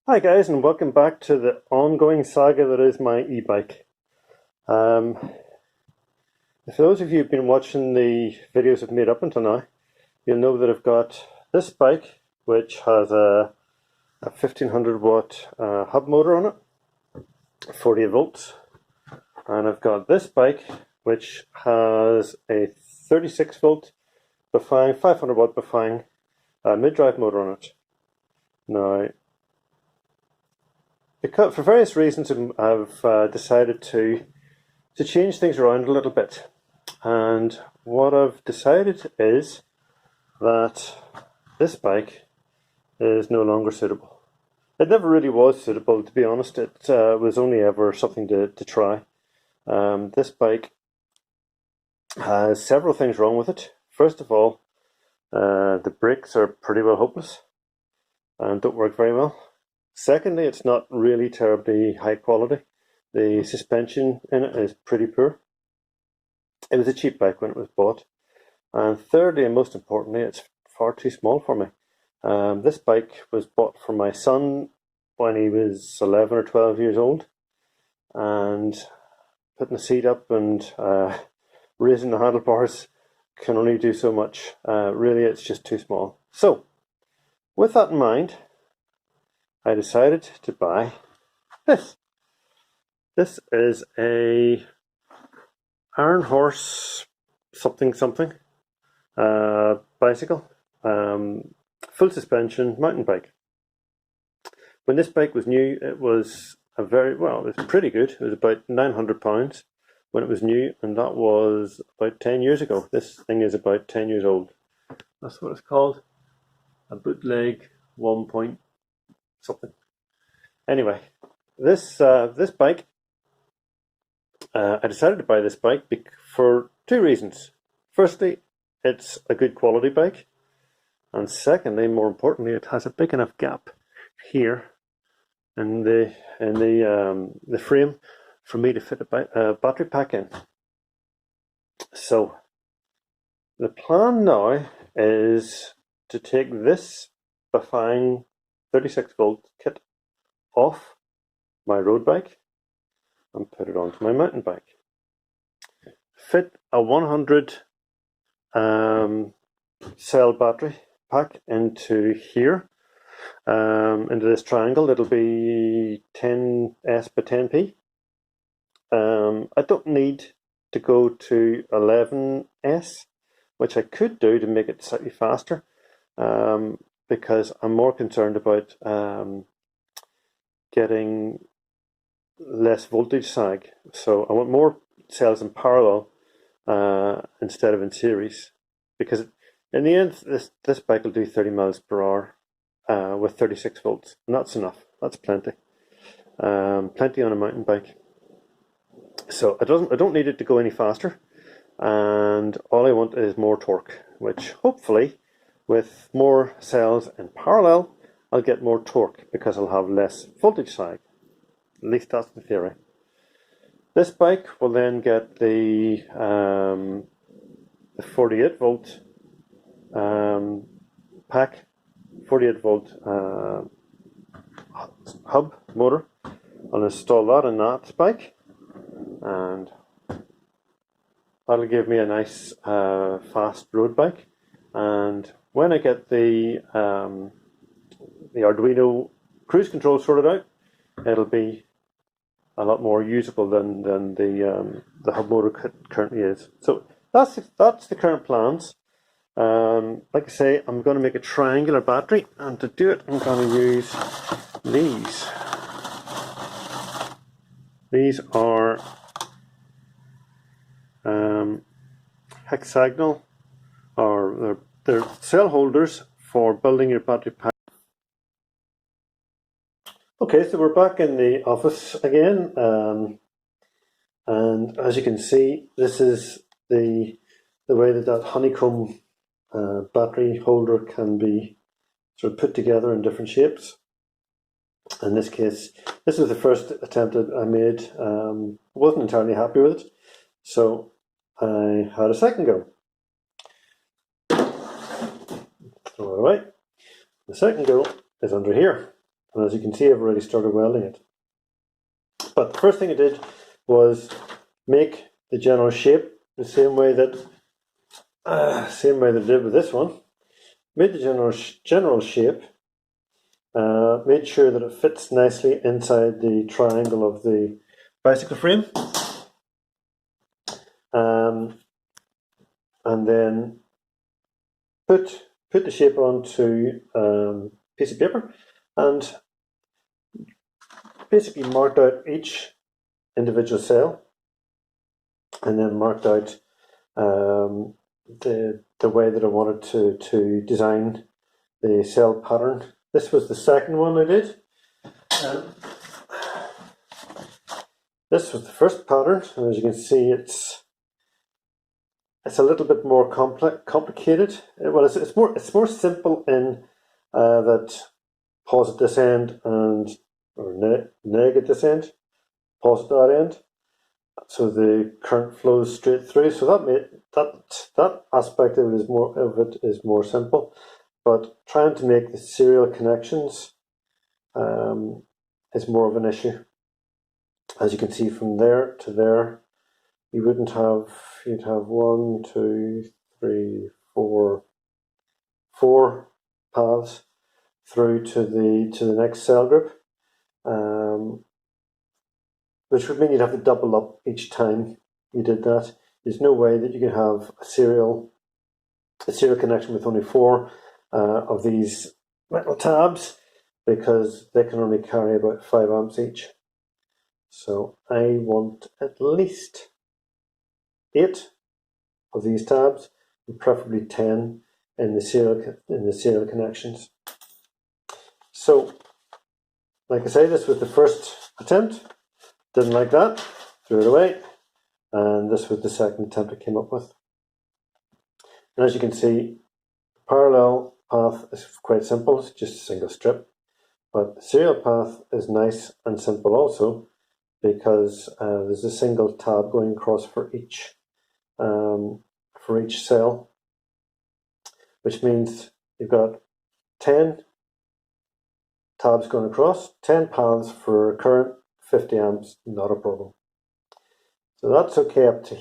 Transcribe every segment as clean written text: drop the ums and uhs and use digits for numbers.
Hi guys, and welcome back to the ongoing saga that is my e-bike. For those of you who've been watching the videos I've made up until now, you'll know that I've got this bike which has a 1500 watt hub motor on it, 48 volts, and I've got this bike which has a 36 volt Bafang, 500 watt Bafang mid-drive motor on it. Now, because for various reasons, I've decided to change things around a little bit, and what I've decided is that this bike is no longer suitable. It never really was suitable, to be honest. It was only ever something to try. This bike has several things wrong with it. First of all, the brakes are pretty well hopeless and don't work very well. Secondly, it's not really terribly high quality. The suspension in it is pretty poor. It was a cheap bike when it was bought. And thirdly, and most importantly, it's far too small for me. This bike was bought for my son when he was 11 or 12 years old. And putting the seat up and raising the handlebars can only do so much. Really, it's just too small. So, with that in mind, I decided to buy this. This is a Iron Horse something bicycle, full suspension mountain bike. When this bike was new, it was it was pretty good. It was about £900 when it was new, and that was about 10 years ago. This thing is about 10 years old. That's what it's called, a bootleg 1 point something. Anyway, this bike, I decided to buy this bike for two reasons. Firstly, it's a good quality bike, and secondly, more importantly, it has a big enough gap here in the frame for me to fit a battery pack in. So the plan now is to take this Bafang 36 volt kit off my road bike and put it onto my mountain bike. Fit a 100 cell battery pack into here, into this triangle. It'll be 10S by 10P. I don't need to go to 11S, which I could do to make it slightly faster, because I'm more concerned about getting less voltage sag. So I want more cells in parallel instead of in series, because in the end this bike will do 30 miles per hour with 36 volts, and that's enough. That's plenty. Plenty on a mountain bike. So I don't need it to go any faster, and all I want is more torque, which hopefully with more cells in parallel I'll get more torque because I'll have less voltage sag. At least that's the theory. This bike will then get the 48 volt pack, 48 volt hub motor. I'll install that in that bike, and that'll give me a nice fast road bike. And when I get the Arduino cruise control sorted out, it'll be a lot more usable than the hub motor currently is. So that's the current plans. Like I say, I'm going to make a triangular battery, and to do it I'm going to use these. These are hexagonal, or they're cell holders for building your battery pack. Okay, so we're back in the office again, and as you can see, this is the way that honeycomb battery holder can be sort of put together in different shapes. In this case, this was the first attempt that I made. Wasn't entirely happy with it, so I had a second go. All right, the second go is under here. And as you can see, I've already started welding it. But the first thing I did was make the general shape the same way that I did with this one. Made the general shape. Made sure that it fits nicely inside the triangle of the bicycle frame. And then put the shape onto a piece of paper and basically marked out each individual cell, and then marked out the way that I wanted to design the cell pattern. This was the second one I did. This was the first pattern, and as you can see, it's a little bit more complicated. Well, it's more simple in that pause at this end and neg at this end, pause at that end, so the current flows straight through. So that aspect of it is more simple, but trying to make the serial connections is more of an issue. As you can see, from there to there, you'd have 1, 2, 3, 4 paths through to the next cell group, which would mean you'd have to double up each time you did that. There's no way that you can have a serial connection with only 4 of these metal tabs, because they can only carry about 5 amps each. So I want at least 8 of these tabs, and preferably 10 in the serial connections. So, like I say, this was the first attempt. Didn't like that, threw it away, and this was the second attempt I came up with. And as you can see, parallel path is quite simple, it's just a single strip. But the serial path is nice and simple also, because there's a single tab going across for each cell, which means you've got 10 tabs going across, 10 paths for current, 50 amps, not a problem. So that's okay up to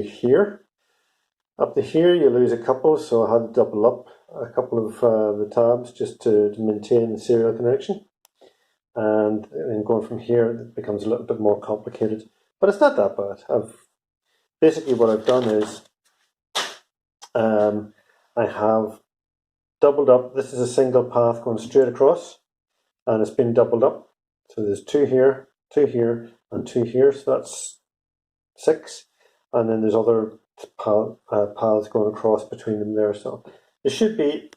here. Up to here you lose a couple, so I had to double up a couple of the tabs just to maintain the serial connection. And then going from here, it becomes a little bit more complicated, but it's not that bad. Basically what I've done is I have doubled up. This is a single path going straight across, and it's been doubled up. So there's 2 here, 2 here, and 2 here. So that's 6, and then there's other paths going across between them there. So there should be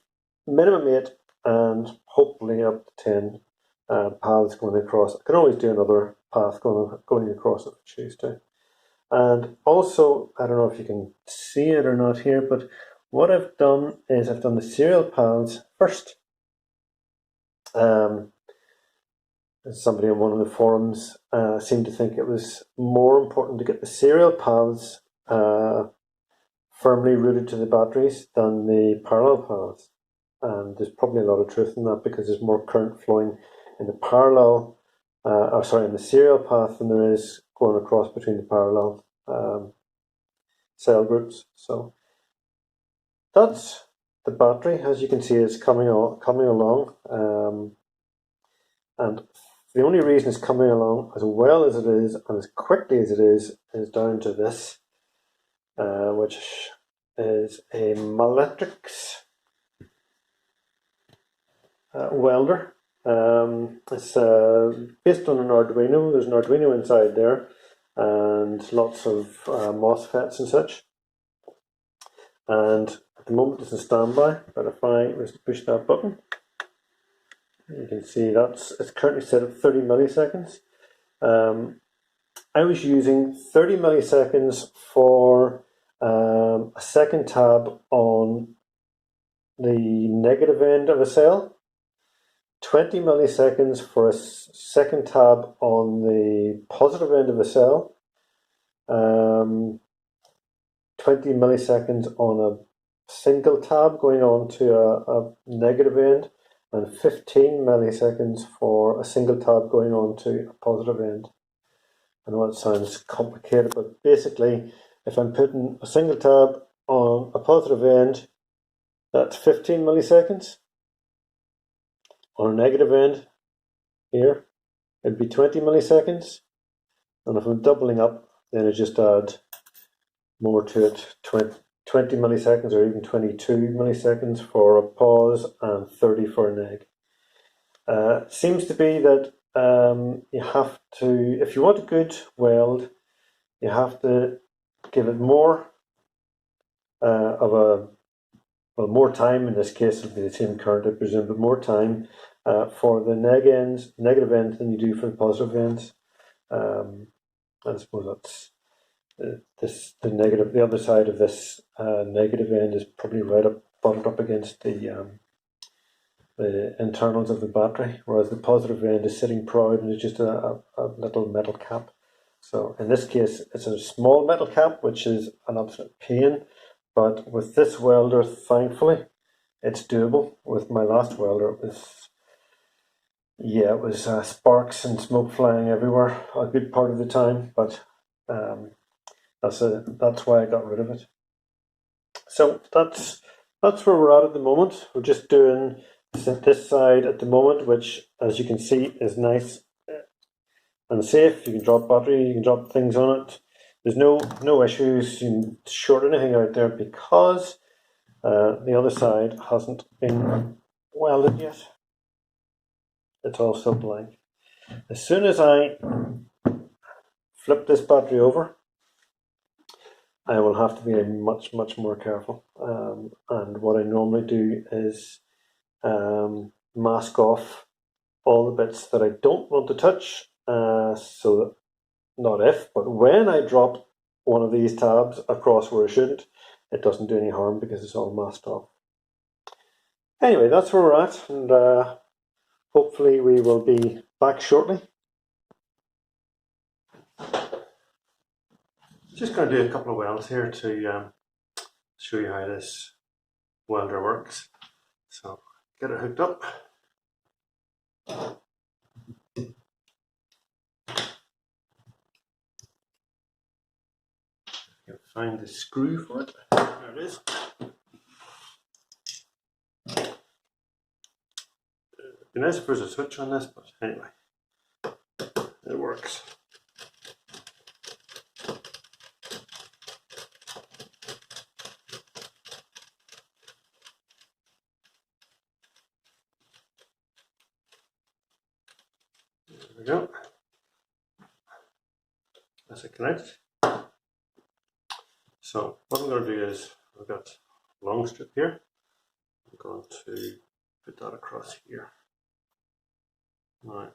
minimum 8 and hopefully up to 10 paths going across. I can always do another path going across if I choose to. And also, I don't know if you can see it or not here, but what I've done is I've done the serial paths first. Somebody on one of the forums seemed to think it was more important to get the serial paths firmly rooted to the batteries than the parallel paths. And there's probably a lot of truth in that, because there's more current flowing in the in the serial path than there is going across between the parallel cell groups. So that's the battery. As you can see, it's coming along, and the only reason it's coming along as well as it is and as quickly as it is down to this, which is a Malectrics welder. It's based on an Arduino. There's an Arduino inside there, and lots of MOSFETs and such. And at the moment it's in standby, but if I was to push that button, you can see it's currently set at 30 milliseconds. I was using 30 milliseconds for a second tab on the negative end of a cell, 20 milliseconds for a second tab on the positive end of a cell, 20 milliseconds on a single tab going on to a negative end, and 15 milliseconds for a single tab going on to a positive end. I know it sounds complicated, but basically if I'm putting a single tab on a positive end, that's 15 milliseconds. On a negative end here, it'd be 20 milliseconds. And if I'm doubling up, then I just add more to it, 20 milliseconds or even 22 milliseconds for a pause and 30 for a neg. Seems to be that you have to, if you want a good weld, you have to give it more more time. In this case, it'll be the same current, I presume, but more time for the negative end than you do for the positive ends. I suppose that's the other side of this negative end is probably right up buttoned up against the internals of the battery, whereas the positive end is sitting proud and it's just a little metal cap. So in this case, it's a small metal cap, which is an absolute pain. But with this welder, thankfully, it's doable. With my last welder, it was sparks and smoke flying everywhere a good part of the time. But that's why I got rid of it. So that's where we're at the moment. We're just doing this side at the moment, which, as you can see, is nice and safe. You can drop battery, you can drop things on it. There's no issues. You can short anything out there because the other side hasn't been welded yet. It's all still blank. As soon as I flip this battery over, I will have to be much more careful. And what I normally do is mask off all the bits that I don't want to touch, so that not if, but when I drop one of these tabs across where I shouldn't, it doesn't do any harm because it's all masked off. Anyway, that's where we're at, and hopefully we will be back shortly. Just going to do a couple of welds here to show you how this welder works. So get it hooked up. You'll find the screw for it. There it is. It'd be nice if there's a switch on this, but anyway, it works. There we go. That's it connected. So what I'm going to do is, I've got a long strip here. I'm going to put that across here. Now,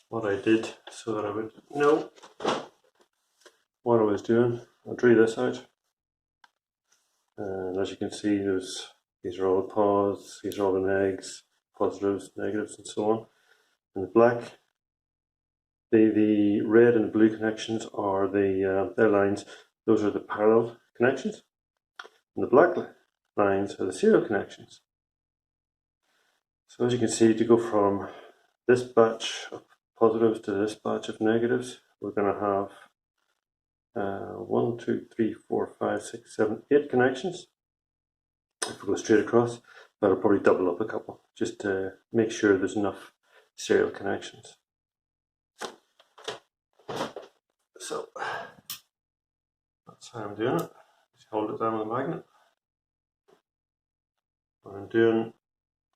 what I did so that I would know what I was doing, I drew this out. And as you can see, these are all the pause, these are all the negs, positives, negatives, and so on. And the black, the red and blue connections are their lines. Those are the parallel connections. And the black lines are the serial connections. So as you can see, to go from this batch of positives to this batch of negatives, we're going to have 1, 2, 3, 4, 5, 6, 7, 8 connections. If we go straight across, that'll probably double up a couple, just to make sure there's enough serial connections. So that's how I'm doing it. Just hold it down with a magnet. I'm doing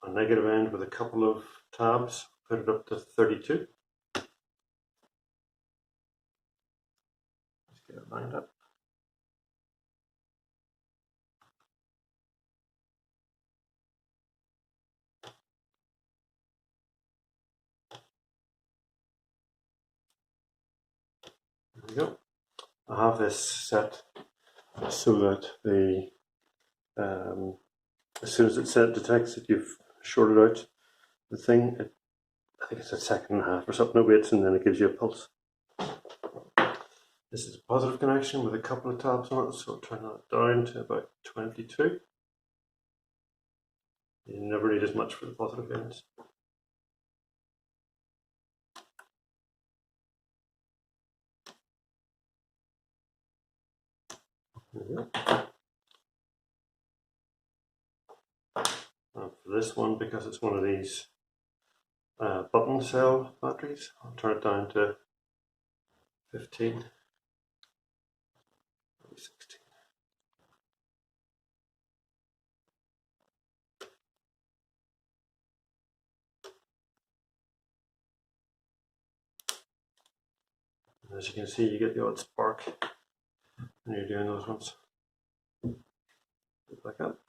a negative end with a couple of tabs, put it up to 32. Let's get it lined up. There we go. I have this set so that the as soon as it detects that you've shorted out the thing, I think it's a second and a half or something, it waits and then it gives you a pulse. This is a positive connection with a couple of tabs on it, so I'll turn that down to about 22. You never need as much for the positive ends. And for this one, because it's one of these button cell batteries, I'll turn it down to 15, maybe 16. And as you can see, you get the odd spark when you're doing those ones. Put it back up.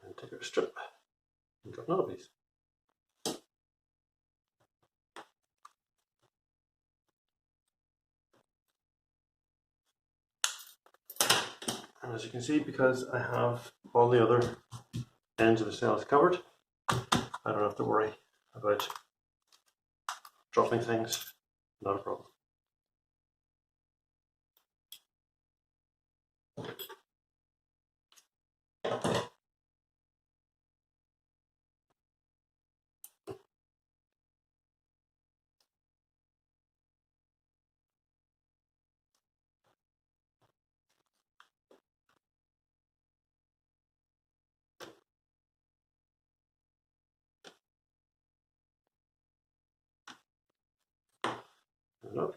And take out a strip. And got another piece. And as you can see, because I have all the other ends of the cells covered, I don't have to worry about dropping things. Not a problem. Nope.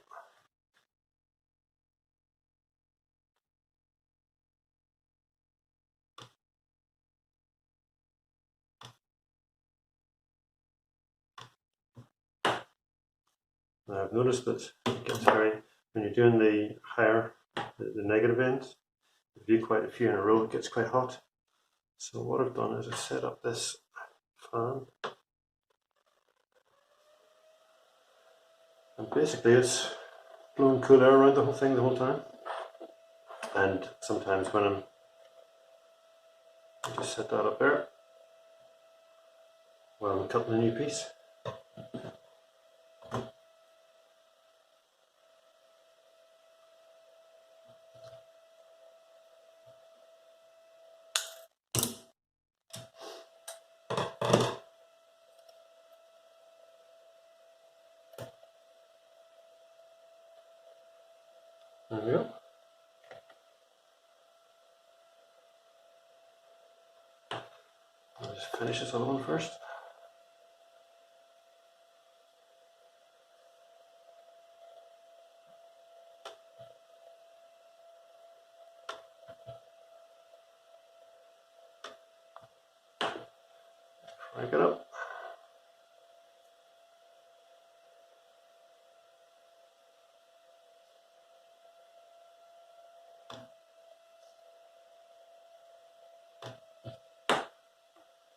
Now I've noticed that it gets very, when you're doing the higher, the negative ends, if you do quite a few in a row, it gets quite hot. So what I've done is I've set up this fan, and basically it's blowing cool air around the whole thing the whole time. And sometimes when I just set that up there while I'm cutting a new piece. There we go. I'll just finish this other one first. Crank it up.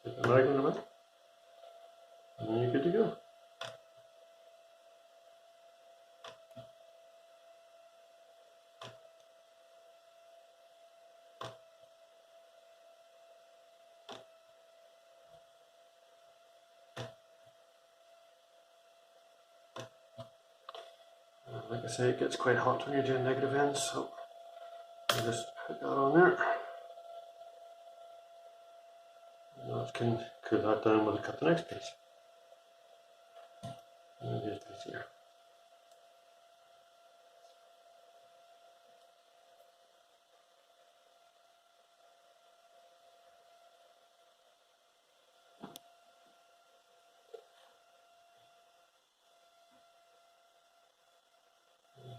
Take the magnet a bit, and then you're good to go. Like I say, it gets quite hot when you're doing negative ends, so I'll just put that on there. Now I can cool that down when I cut the next piece. And here's this here.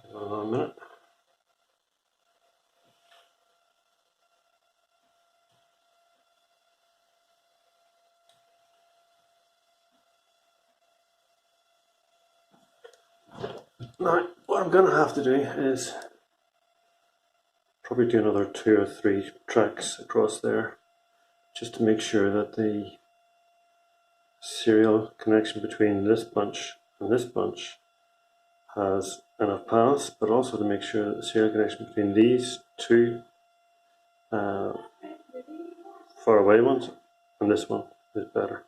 Give it another minute. Now, what I'm going to have to do is probably do another 2 or 3 tracks across there, just to make sure that the serial connection between this bunch and this bunch has enough paths, but also to make sure that the serial connection between these two far away ones, and this one is better.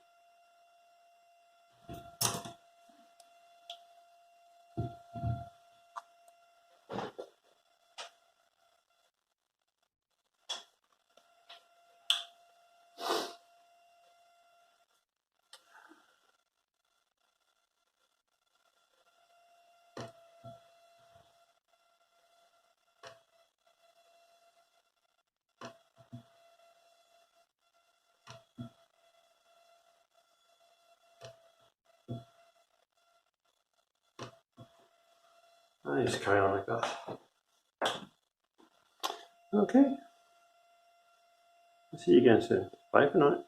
I just carry on like that. Okay. I'll see you again soon. Bye for now.